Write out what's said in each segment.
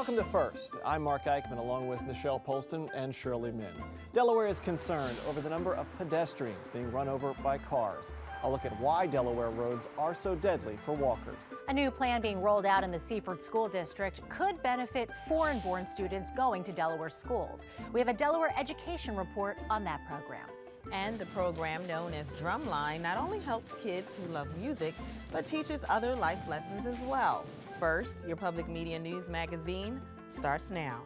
Welcome to First. I'm Mark Eichman along with Michelle Polston and Shirley Min. Delaware is concerned over the number of pedestrians being run over by cars. I'll look at why Delaware roads are so deadly for walkers. A new plan being rolled out in the Seaford School District could benefit foreign-born students going to Delaware schools. We have a Delaware education report on that program. And the program known as Drumline not only helps kids who love music, but teaches other life lessons as well. First, your public media news magazine starts now.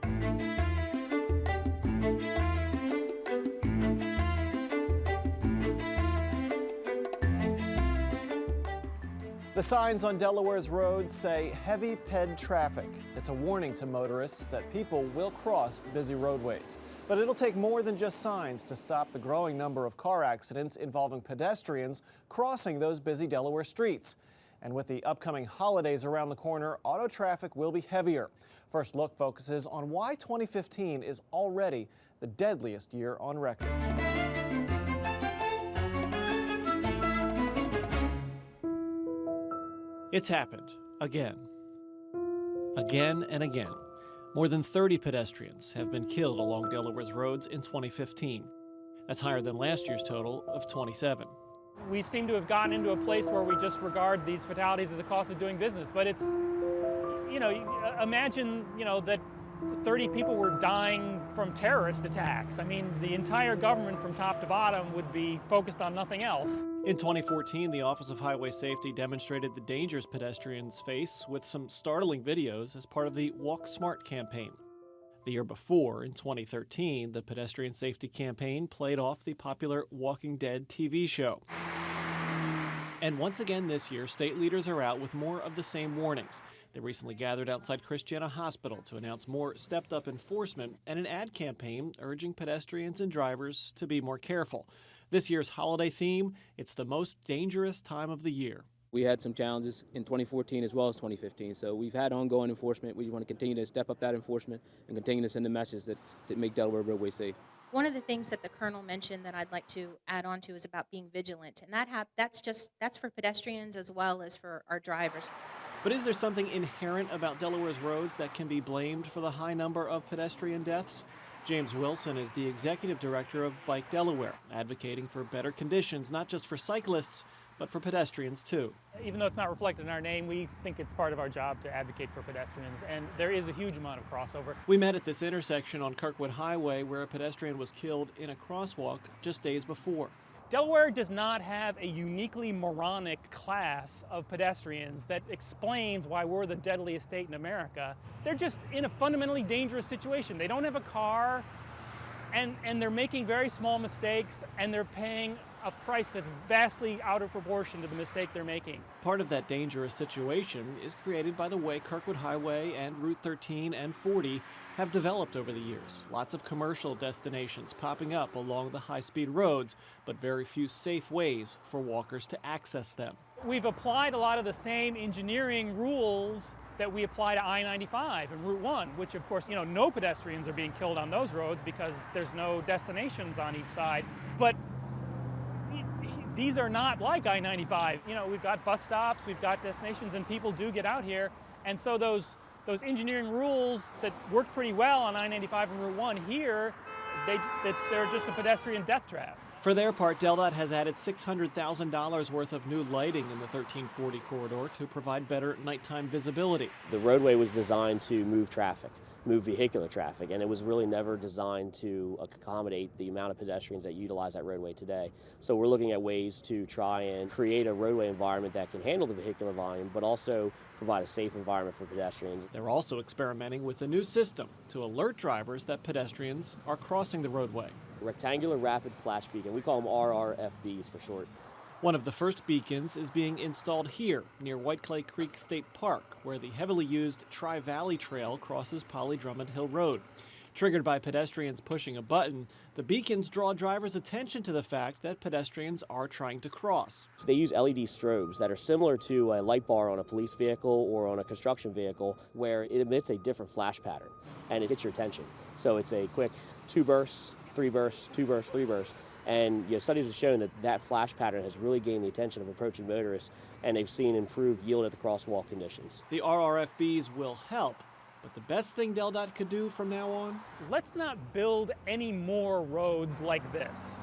The signs on Delaware's roads say heavy ped traffic. It's a warning to motorists that people will cross busy roadways. But it'll take more than just signs to stop the growing number of car accidents involving pedestrians crossing those busy Delaware streets. And with the upcoming holidays around the corner, auto traffic will be heavier. First Look focuses on why 2015 is already the deadliest year on record. It's happened again. Again and again. More than 30 pedestrians have been killed along Delaware's roads in 2015. That's higher than last year's total of 27. We seem to have gotten into a place where we just regard these fatalities as a cost of doing business. But it's, imagine, that 30 people were dying from terrorist attacks. I mean, the entire government from top to bottom would be focused on nothing else. In 2014, the Office of Highway Safety demonstrated the dangers pedestrians face with some startling videos as part of the Walk Smart campaign. The year before, in 2013, the pedestrian safety campaign played off the popular Walking Dead TV show. And once again this year, state leaders are out with more of the same warnings. They recently gathered outside Christiana Hospital to announce more stepped-up enforcement and an ad campaign urging pedestrians and drivers to be more careful. This year's holiday theme, it's the most dangerous time of the year. We had some challenges in 2014 as well as 2015, so we've had ongoing enforcement. We want to continue to step up that enforcement and continue to send the message that make Delaware roadways safe. One of the things that the Colonel mentioned that I'd like to add on to is about being vigilant, and that's for pedestrians as well as for our drivers. But is there something inherent about Delaware's roads that can be blamed for the high number of pedestrian deaths? James Wilson is the executive director of Bike Delaware, advocating for better conditions not just for cyclists, but for pedestrians too. Even though it's not reflected in our name, we think it's part of our job to advocate for pedestrians, and there is a huge amount of crossover. We met at this intersection on Kirkwood Highway where a pedestrian was killed in a crosswalk just days before. Delaware does not have a uniquely moronic class of pedestrians that explains why we're the deadliest state in America. They're just in a fundamentally dangerous situation. They don't have a car, and they're making very small mistakes, and they're paying a price that's vastly out of proportion to the mistake they're making. Part of that dangerous situation is created by the way Kirkwood Highway and Route 13 and 40 have developed over the years. Lots of commercial destinations popping up along the high-speed roads, but very few safe ways for walkers to access them. We've applied a lot of the same engineering rules that we apply to I-95 and Route 1, which of course, no pedestrians are being killed on those roads because there's no destinations on each side. But these are not like I-95. We've got bus stops, we've got destinations, and people do get out here. And so those engineering rules that work pretty well on I-95 and Route 1 here, they're just a pedestrian death trap. For their part, DelDOT has added $600,000 worth of new lighting in the 1340 corridor to provide better nighttime visibility. The roadway was designed to move traffic, move vehicular traffic, and it was really never designed to accommodate the amount of pedestrians that utilize that roadway today. So we're looking at ways to try and create a roadway environment that can handle the vehicular volume, but also provide a safe environment for pedestrians. They're also experimenting with a new system to alert drivers that pedestrians are crossing the roadway. Rectangular rapid flash beacon, we call them RRFBs for short. One of the first beacons is being installed here near White Clay Creek State Park, where the heavily used Tri-Valley Trail crosses Polly Drummond Hill Road. Triggered by pedestrians pushing a button, the beacons draw drivers' attention to the fact that pedestrians are trying to cross. So they use LED strobes that are similar to a light bar on a police vehicle or on a construction vehicle, where it emits a different flash pattern and it gets your attention. So it's a quick 2 bursts, 3 bursts, 2 bursts, 3 bursts. And studies have shown that flash pattern has really gained the attention of approaching motorists, and they've seen improved yield at the crosswalk conditions. The RRFBs will help, But the best thing DelDOT could do from now on? Let's not build any more roads like this.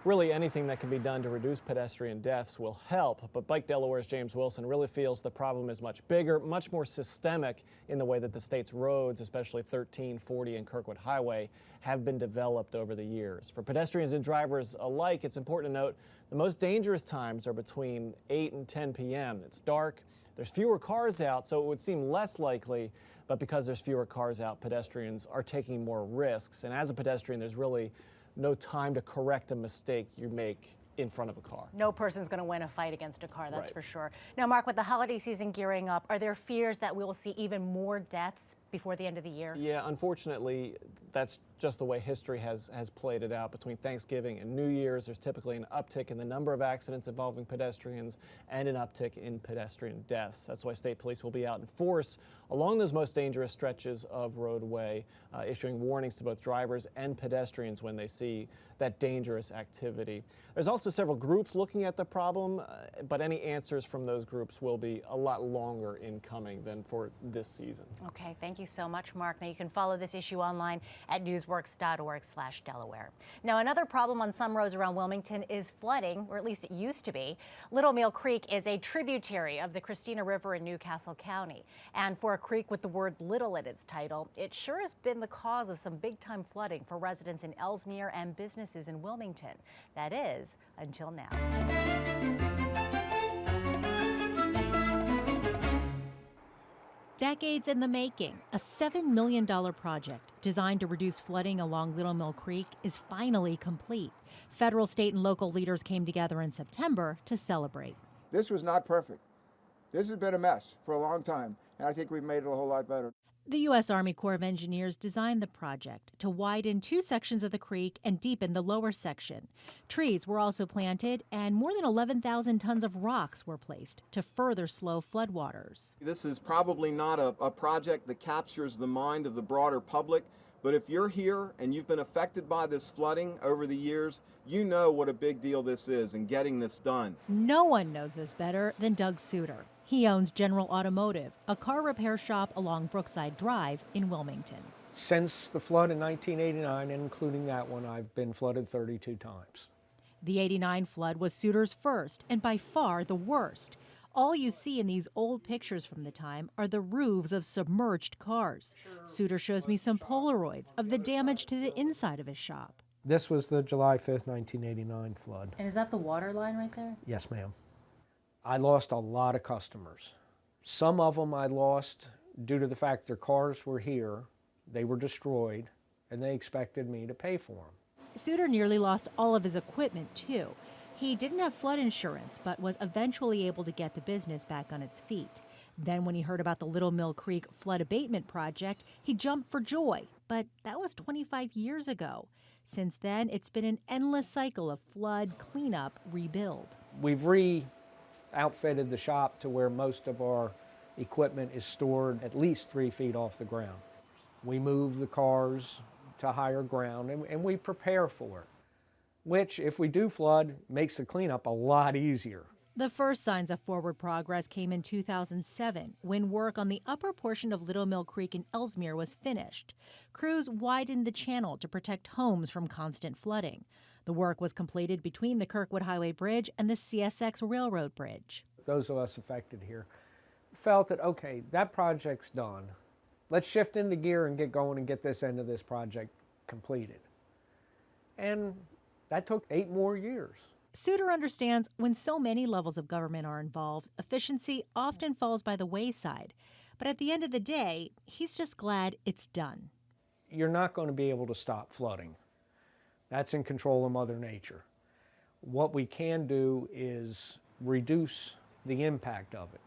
Really, anything that can be done to reduce pedestrian deaths will help, but Bike Delaware's James Wilson really feels the problem is much bigger, much more systemic in the way that the state's roads, especially 13, 40, and Kirkwood Highway, have been developed over the years. For pedestrians and drivers alike, it's important to note the most dangerous times are between 8 and 10 p.m. It's dark, there's fewer cars out, so it would seem less likely, but because there's fewer cars out, pedestrians are taking more risks. And as a pedestrian, there's really no time to correct a mistake you make in front of a car. No person's going to win a fight against a car, that's Right. for sure. Now, Mark, with the holiday season gearing up, are there fears that we will see even more deaths before the end of the year? Yeah, unfortunately, that's just the way history has played it out. Between Thanksgiving and New Year's, there's typically an uptick in the number of accidents involving pedestrians and an uptick in pedestrian deaths. That's why state police will be out in force along those most dangerous stretches of roadway, issuing warnings to both drivers and pedestrians when they see that dangerous activity. There's also several groups looking at the problem, but any answers from those groups will be a lot longer in coming than for this season. Okay, thank you so much, Mark. Now, you can follow this issue online at newsworks.org/Delaware. Now, another problem on some roads around Wilmington is flooding, or at least it used to be. Little Mill Creek is a tributary of the Christina River in Newcastle County. And for a creek with the word little in its title, it sure has been the cause of some big-time flooding for residents in Ellesmere and businesses in Wilmington. That is, until now. Decades in the making, a $7 million project designed to reduce flooding along Little Mill Creek is finally complete. Federal, state, and local leaders came together in September to celebrate. This was not perfect. This has been a mess for a long time, and I think we've made it a whole lot better. The U.S. Army Corps of Engineers designed the project to widen two sections of the creek and deepen the lower section. Trees were also planted, and more than 11,000 tons of rocks were placed to further slow floodwaters. This is probably not a project that captures the mind of the broader public, but if you're here and you've been affected by this flooding over the years, you know what a big deal this is in getting this done. No one knows this better than Doug Suter. He owns General Automotive, a car repair shop along Brookside Drive in Wilmington. Since the flood in 1989, and including that one, I've been flooded 32 times. The '89 flood was Suter's first and by far the worst. All you see in these old pictures from the time are the roofs of submerged cars. Suter shows me some Polaroids of the damage to the inside of his shop. This was the July 5th, 1989 flood. And is that the water line right there? Yes, ma'am. I lost a lot of customers. Some of them I lost due to the fact their cars were here, they were destroyed, and they expected me to pay for them. Suter nearly lost all of his equipment, too. He didn't have flood insurance, but was eventually able to get the business back on its feet. Then when he heard about the Little Mill Creek flood abatement project, he jumped for joy. But that was 25 years ago. Since then, it's been an endless cycle of flood, cleanup, rebuild. We've outfitted the shop to where most of our equipment is stored at least 3 feet off the ground. We move the cars to higher ground and we prepare for it, which, if we do flood, makes the cleanup a lot easier. The first signs of forward progress came in 2007 when work on the upper portion of Little Mill Creek in Ellesmere was finished. Crews widened the channel to protect homes from constant flooding. The work was completed between the Kirkwood Highway Bridge and the CSX Railroad Bridge. Those of us affected here felt that, okay, that project's done. Let's shift into gear and get going and get this end of this project completed. And that took 8 more years. Suter understands when so many levels of government are involved, efficiency often falls by the wayside. But at the end of the day, he's just glad it's done. You're not going to be able to stop flooding. That's in control of Mother Nature. What we can do is reduce the impact of it.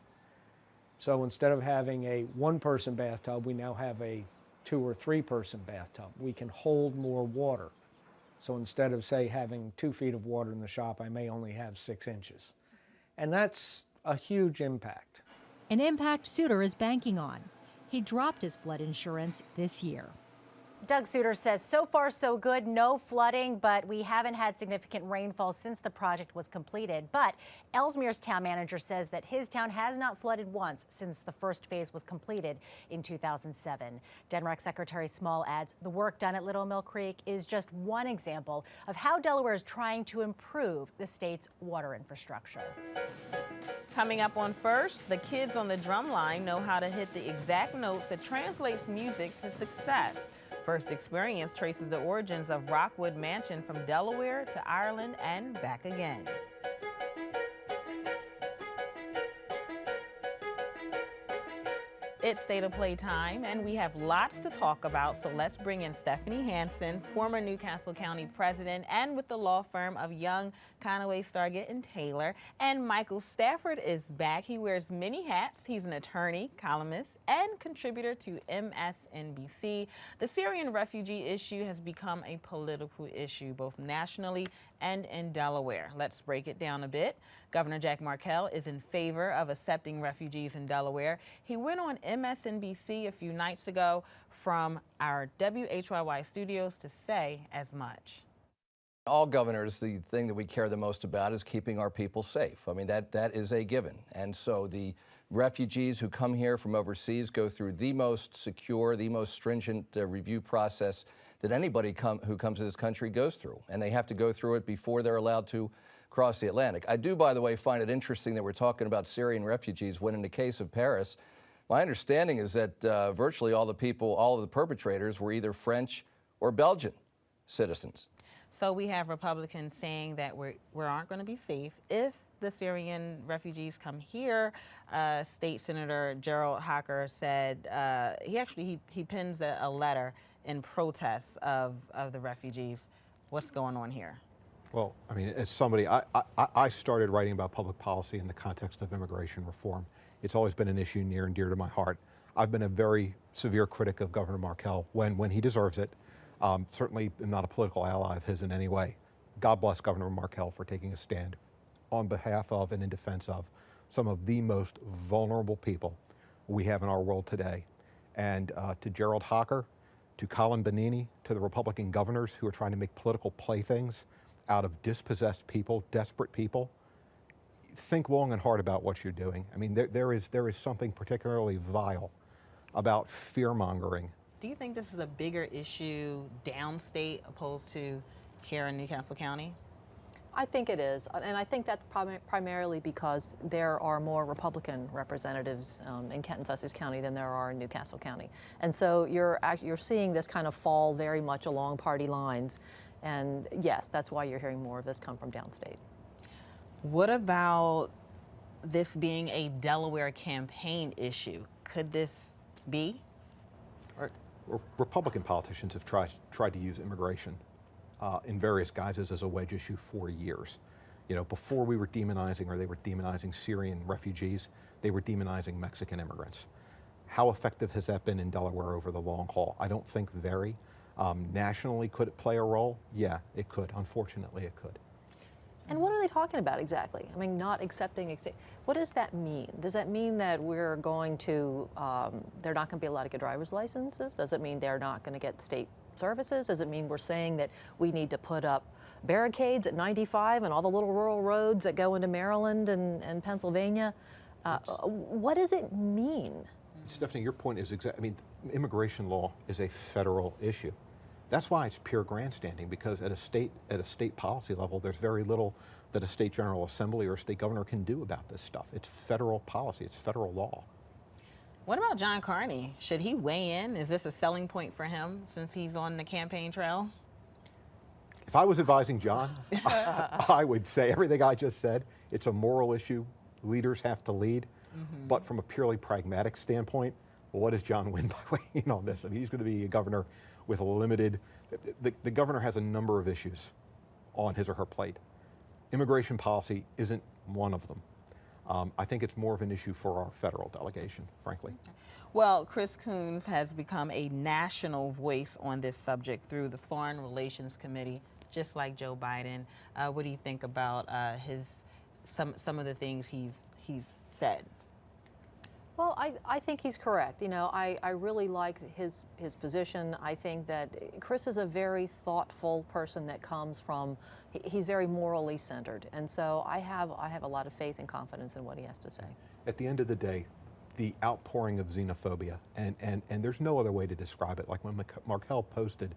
So instead of having a 1-person bathtub, we now have a 2- or 3-person bathtub. We can hold more water. So instead of, say, having 2 feet of water in the shop, I may only have 6 inches. And that's a huge impact. An impact Suter is banking on. He dropped his flood insurance this year. Doug Suter says so far so good, no flooding, but we haven't had significant rainfall since the project was completed. But Ellesmere's town manager says that his town has not flooded once since the first phase was completed in 2007. DNREC Secretary Small adds the work done at Little Mill Creek is just one example of how Delaware is trying to improve the state's water infrastructure. Coming up on First, the kids on the drum line know how to hit the exact notes that translates music to success. First Experience traces the origins of Rockwood Mansion from Delaware to Ireland and back again. It's State of Play time, and we have lots to talk about, so let's bring in Stephanie Hansen, former Newcastle County president and with the law firm of Young, Conaway, Stargett, and Taylor. And Michael Stafford is back. He wears many hats. He's an attorney, columnist, and contributor to MSNBC. The Syrian refugee issue has become a political issue, both nationally and in Delaware. Let's break it down a bit. Governor Jack Markell is in favor of accepting refugees in Delaware. He went on MSNBC a few nights ago from our WHYY studios to say as much. All governors, the thing that we care the most about is keeping our people safe. I mean, that is a given. And so the refugees who come here from overseas go through the most secure, the most stringent review process that anybody who comes to this country goes through. And they have to go through it before they're allowed to cross the Atlantic. I do, by the way, find it interesting that we're talking about Syrian refugees when in the case of Paris, my understanding is that virtually all of the perpetrators were either French or Belgian citizens. So we have Republicans saying that we aren't going to be safe if the Syrian refugees come here. State Senator Gerald Hocker said he pins a letter in protest of the refugees. What's going on here? Well, I mean, as somebody, I started writing about public policy in the context of immigration reform. It's always been an issue near and dear to my heart. I've been a very severe critic of Governor Markell when he deserves it. Certainly am not a political ally of his in any way. God bless Governor Markell for taking a stand on behalf of and in defense of some of the most vulnerable people we have in our world today. And to Gerald Hocker, to Colin Benini, to the Republican governors who are trying to make political playthings out of dispossessed people, desperate people, think long and hard about what you're doing. I mean, there is something particularly vile about fear-mongering. Do you think this is a bigger issue downstate opposed to here in Newcastle County? I think it is, and I think that's primarily because there are more Republican representatives in Kent and Sussex County than there are in Newcastle County. And so you're seeing this kind of fall very much along party lines. And yes, that's why you're hearing more of this come from downstate. What about this being a Delaware campaign issue? Could this be? Republican politicians have tried to use immigration in various guises as a wedge issue for years. You know, before we were demonizing, or they were demonizing Syrian refugees, they were demonizing Mexican immigrants. How effective has that been in Delaware over the long haul? I don't think very. Nationally, could it play a role? Yeah, it could. Unfortunately, it could. And what are they talking about exactly? I mean, not accepting, what does that mean? Does that mean that we're going to, they're not going to be allowed to get driver's licenses? Does it mean they're not going to get state services? Does it mean we're saying that we need to put up barricades at 95 and all the little rural roads that go into Maryland and Pennsylvania? What does it mean? Stephanie, your point is exact. I mean, immigration law is a federal issue. That's why it's pure grandstanding, because at a state policy level, there's very little that a state general assembly or a state governor can do about this stuff. It's federal policy. It's federal law. What about John Carney? Should he weigh in? Is this a selling point for him since he's on the campaign trail? If I was advising John, I would say everything I just said. It's a moral issue. Leaders have to lead. Mm-hmm. But from a purely pragmatic standpoint, well, what does John win by weighing in on this? I mean, he's going to be a governor with a limited, the governor has a number of issues on his or her plate. Immigration policy isn't one of them. I think it's more of an issue for our federal delegation, frankly. Well, Chris Coons has become a national voice on this subject through the Foreign Relations Committee, just like Joe Biden. What do you think about some of the things he's said? Well, I think he's correct. You know, I really like his position. I think that Chris is a very thoughtful person that comes from, he's very morally centered. And so I have a lot of faith and confidence in what he has to say. At the end of the day, the outpouring of xenophobia, and there's no other way to describe it. Like when Markel posted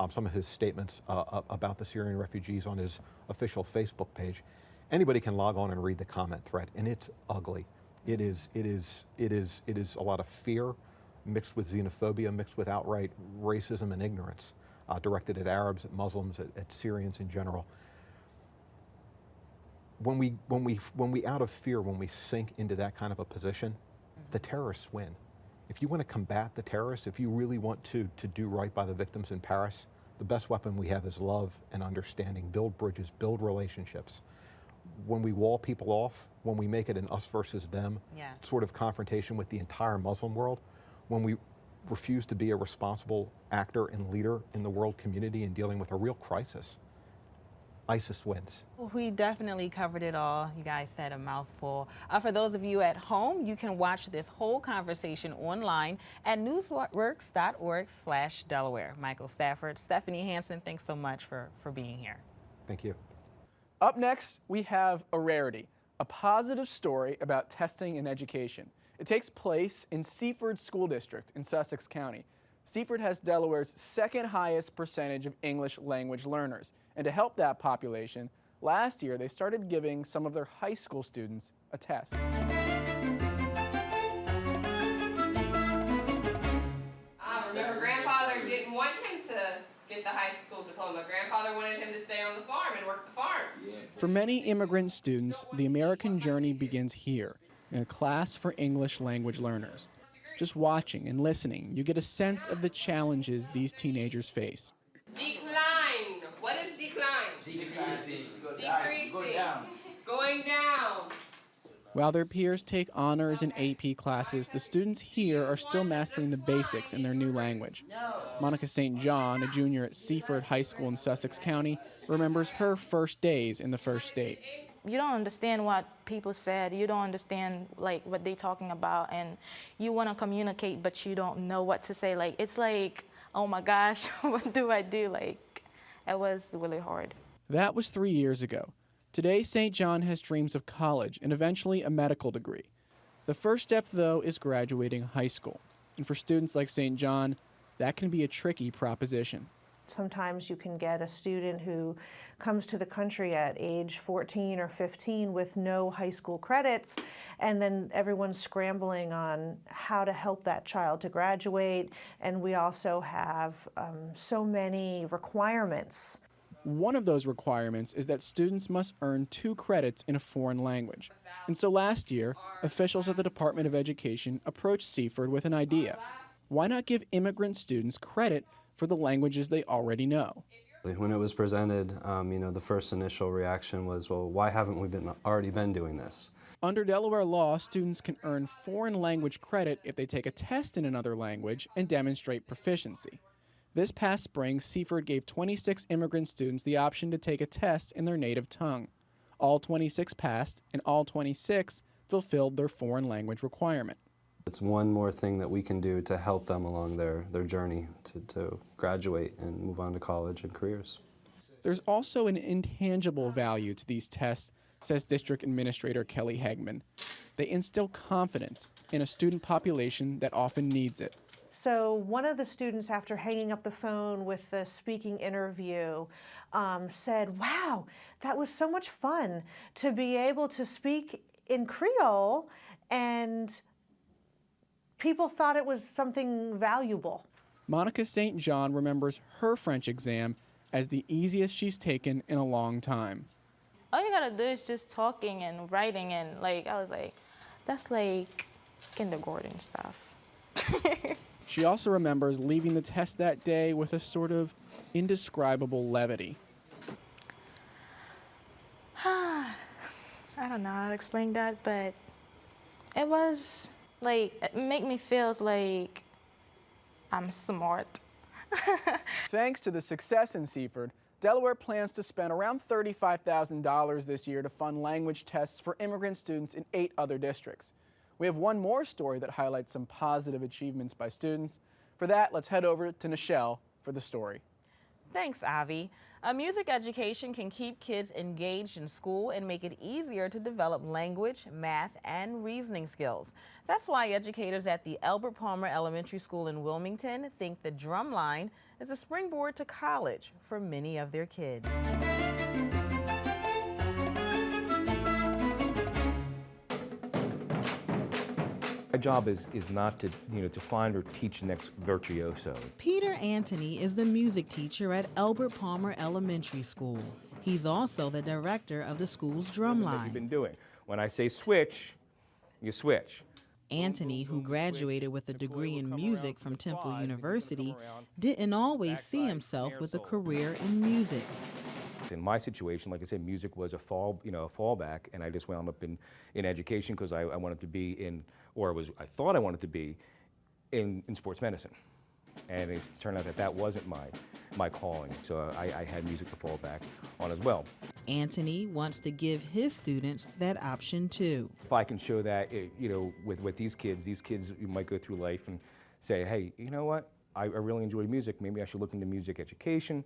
some of his statements about the Syrian refugees on his official Facebook page, anybody can log on and read the comment thread, and it's ugly. It is a lot of fear mixed with xenophobia, mixed with outright racism and ignorance, directed at Arabs, at Muslims, at Syrians in general. When we out of fear, when we sink into that kind of a position, the terrorists win. If you want to combat the terrorists, if you really want to do right by the victims in Paris, the best weapon we have is love and understanding. Build bridges, build relationships. When we wall people off, when we make it an us versus them sort of confrontation with the entire Muslim world, when we refuse to be a responsible actor and leader in the world community in dealing with a real crisis, ISIS wins. Well, we definitely covered it all. You guys said a mouthful. For those of you at home, you can watch this whole conversation online at newsworks.org/Delaware. Michael Stafford, Stephanie Hansen, thanks so much for being here. Thank you. Up next, we have a rarity, a positive story about testing in education. It takes place in Seaford School District in Sussex County. Seaford has Delaware's second highest percentage of English language learners. And to help that population, last year they started giving some of their high school students a test. Remember, Grandfather didn't want him to get the high school diploma. Grandfather wanted him to stay on the farm and work the farm. For many immigrant students, the American journey begins here, in a class for English language learners. Just watching and listening, you get a sense of the challenges these teenagers face. Decline. What is decline? Decreasing. Decreasing. Going down. While their peers take honors and AP classes, the students here are still mastering the basics in their new language. Monica St. John, a junior at Seaford High School in Sussex County, remembers her first days in the first state. You don't understand what people said. You don't understand like what they're talking about, and you want to communicate, but you don't know what to say. Like it's like, oh my gosh, what do I do? Like it was really hard. That was 3 years ago. Today, St. John has dreams of college and eventually a medical degree. The first step, though, is graduating high school. And for students like St. John, that can be a tricky proposition. Sometimes you can get a student who comes to the country at age 14 or 15 with no high school credits, and then everyone's scrambling on how to help that child to graduate. And we also have so many requirements. One of those requirements is that students must earn 2 credits in a foreign language. And so last year, officials at the Department of Education approached Seaford with an idea. Why not give immigrant students credit for the languages they already know? When it was presented, the first initial reaction was, well, why haven't we already been doing this? Under Delaware law, students can earn foreign language credit if they take a test in another language and demonstrate proficiency. This past spring, Seaford gave 26 immigrant students the option to take a test in their native tongue. All 26 passed, and all 26 fulfilled their foreign language requirement. It's one more thing that we can do to help them along their journey to graduate and move on to college and careers. There's also an intangible value to these tests, says District Administrator Kelly Hagman. They instill confidence in a student population that often needs it. So one of the students, after hanging up the phone with the speaking interview, said, wow, that was so much fun to be able to speak in Creole, and people thought it was something valuable. Monica St. John remembers her French exam as the easiest she's taken in a long time. All you gotta do is just talking and writing, and I was like, that's like kindergarten stuff. She also remembers leaving the test that day with a sort of indescribable levity. I don't know how to explain that, but it was it made me feel like I'm smart. Thanks to the success in Seaford, Delaware plans to spend around $35,000 this year to fund language tests for immigrant students in 8 other districts. We have one more story that highlights some positive achievements by students. For that, let's head over to Nichelle for the story. Thanks, Avi. A music education can keep kids engaged in school and make it easier to develop language, math, and reasoning skills. That's why educators at the Albert Palmer Elementary School in Wilmington think the Drumline is a springboard to college for many of their kids. My job is not to, to find or teach the next virtuoso. Peter Anthony is the music teacher at Albert Palmer Elementary School. He's also the director of the school's drumline. What you've been doing. When I say switch, you switch. Anthony, who graduated with a degree in music from Temple University, didn't always see himself with a career in music. In my situation, like I said, music was a fallback, and I just wound up in education because I wanted to be in, I thought I wanted to be in sports medicine. And it turned out that wasn't my calling, so I had music to fall back on as well. Anthony wants to give his students that option too. If I can show that, with these kids you might go through life and say, hey, you know what, I really enjoy music, maybe I should look into music education,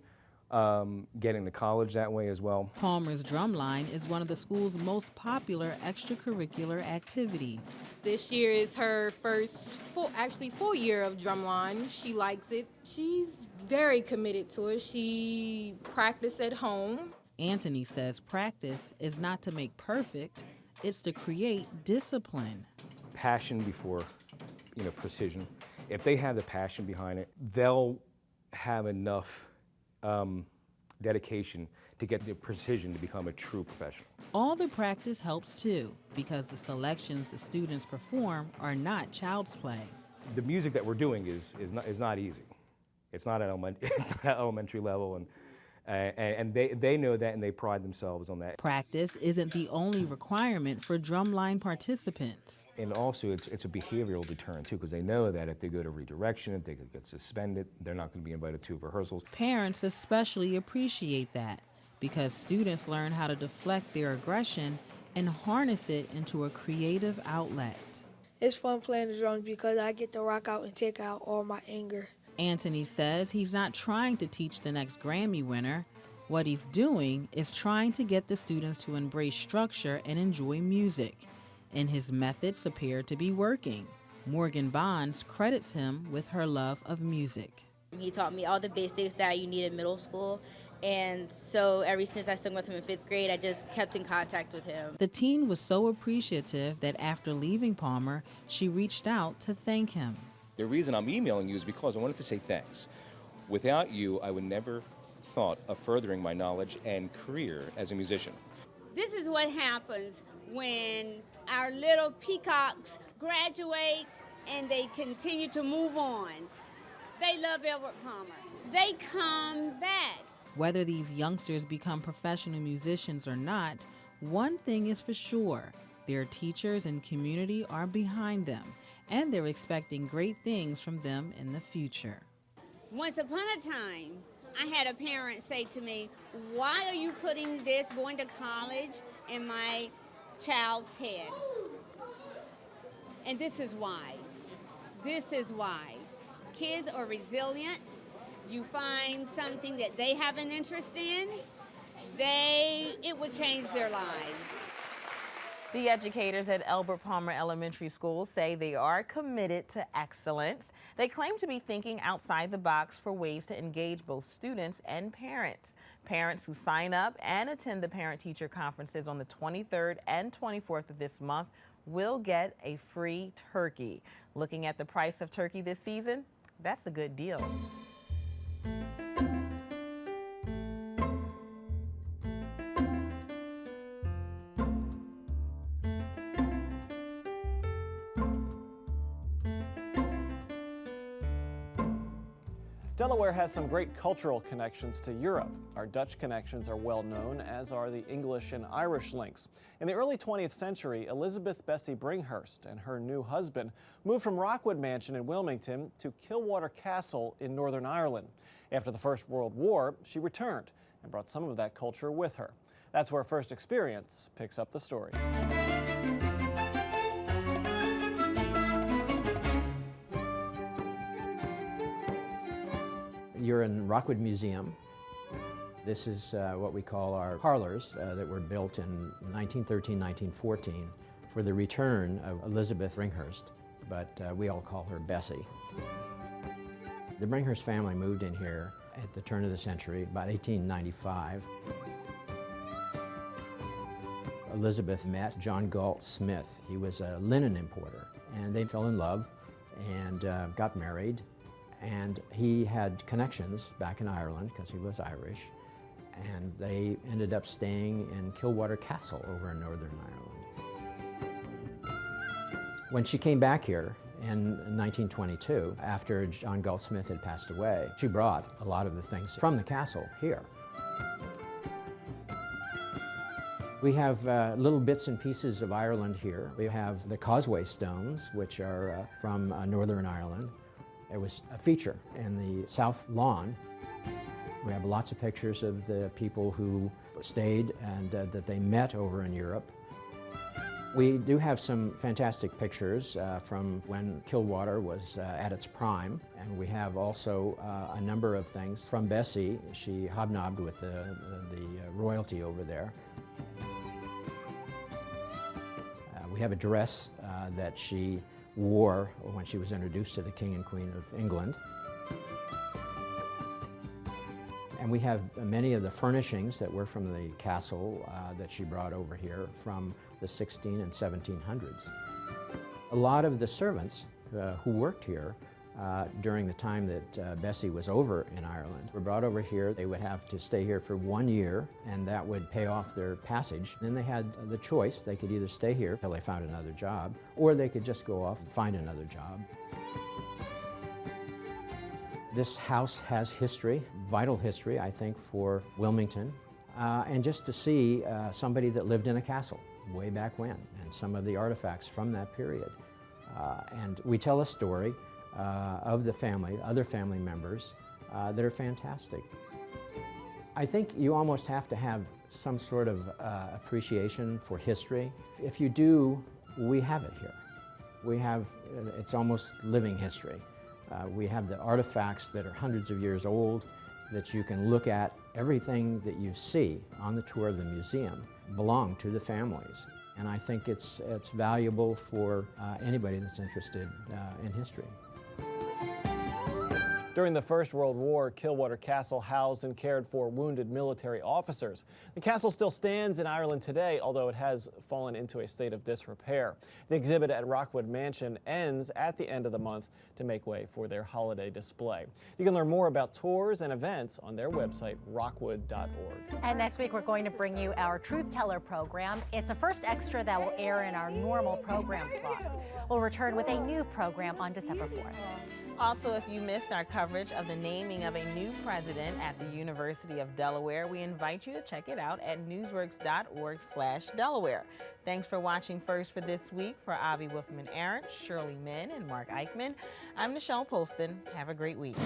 getting to college that way as well. Palmer's Drumline is one of the school's most popular extracurricular activities. This year is her first full year of Drumline. She likes it. She's very committed to it. She practices at home. Anthony says practice is not to make perfect, it's to create discipline. Passion before, precision. If they have the passion behind it, they'll have enough dedication to get the precision to become a true professional. All the practice helps too, because the selections the students perform are not child's play. The music that we're doing is not easy. It's not at elementary level, and they know that, and they pride themselves on that. Practice isn't the only requirement for drumline participants. And also it's a behavioral deterrent too, because they know that if they go to redirection, if they could get suspended, they're not going to be invited to rehearsals. Parents especially appreciate that, because students learn how to deflect their aggression and harness it into a creative outlet. It's fun playing the drums because I get to rock out and take out all my anger. Anthony says he's not trying to teach the next Grammy winner. What he's doing is trying to get the students to embrace structure and enjoy music. And his methods appear to be working. Morgan Bonds credits him with her love of music. He taught me all the basics that you need in middle school. And so ever since I sung with him in 5th grade, I just kept in contact with him. The teen was so appreciative that after leaving Palmer, she reached out to thank him. The reason I'm emailing you is because I wanted to say thanks. Without you, I would never thought of furthering my knowledge and career as a musician. This is what happens when our little peacocks graduate and they continue to move on. They love Albert Palmer. They come back. Whether these youngsters become professional musicians or not, one thing is for sure, their teachers and community are behind them, and they're expecting great things from them in the future. Once upon a time, I had a parent say to me, "Why are you putting this, going to college, in my child's head?" And this is why. This is why. Kids are resilient. You find something that they have an interest in, it would change their lives. The educators at Albert Palmer Elementary School say they are committed to excellence. They claim to be thinking outside the box for ways to engage both students and parents. Parents who sign up and attend the parent-teacher conferences on the 23rd and 24th of this month will get a free turkey. Looking at the price of turkey this season, that's a good deal. Delaware has some great cultural connections to Europe. Our Dutch connections are well known, as are the English and Irish links. In the early 20th century, Elizabeth Bessie Bringhurst and her new husband moved from Rockwood Mansion in Wilmington to Kilwater Castle in Northern Ireland. After the First World War, she returned and brought some of that culture with her. That's where First Experience picks up the story. You're in Rockwood Museum. This is what we call our parlors that were built in 1913, 1914 for the return of Elizabeth Bringhurst, but we all call her Bessie. The Bringhurst family moved in here at the turn of the century, about 1895. Elizabeth met John Galt Smith. He was a linen importer, and they fell in love and got married. And he had connections back in Ireland because he was Irish, and they ended up staying in Kilwater Castle over in Northern Ireland. When she came back here in 1922, after John Galt Smith had passed away, she brought a lot of the things from the castle here. We have little bits and pieces of Ireland here. We have the causeway stones, which are from Northern Ireland. It was a feature in the South Lawn. We have lots of pictures of the people who stayed and that they met over in Europe. We do have some fantastic pictures from when Kilwater was at its prime, and we have also a number of things from Bessie. She hobnobbed with the royalty over there. We have a dress that she wore when she was introduced to the King and Queen of England. And we have many of the furnishings that were from the castle that she brought over here from the 16 and 1700s. A lot of the servants who worked here during the time that Bessie was over in Ireland were brought over here. They would have to stay here for 1 year, and that would pay off their passage. Then they had the choice. They could either stay here until they found another job, or they could just go off and find another job. This house has history, vital history, I think, for Wilmington, and just to see somebody that lived in a castle way back when, and some of the artifacts from that period. And we tell a story of the family, other family members, that are fantastic. I think you almost have to have some sort of appreciation for history. If you do, we have it here. We have, it's almost living history. We have the artifacts that are hundreds of years old that you can look at. Everything that you see on the tour of the museum belong to the families. And I think it's valuable for anybody that's interested in history. During the First World War, Kilwater Castle housed and cared for wounded military officers. The castle still stands in Ireland today, although it has fallen into a state of disrepair. The exhibit at Rockwood Mansion ends at the end of the month to make way for their holiday display. You can learn more about tours and events on their website, rockwood.org. And next week, we're going to bring you our Truth Teller program. It's a first extra that will air in our normal program slots. We'll return with a new program on December 4th. Also, if you missed our coverage of the naming of a new president at the University of Delaware, we invite you to check it out at newsworks.org/Delaware. Thanks for watching First for this week. For Avi Wolfman-Arent, Shirley Min, and Mark Eichman, I'm Nichelle Polston. Have a great week.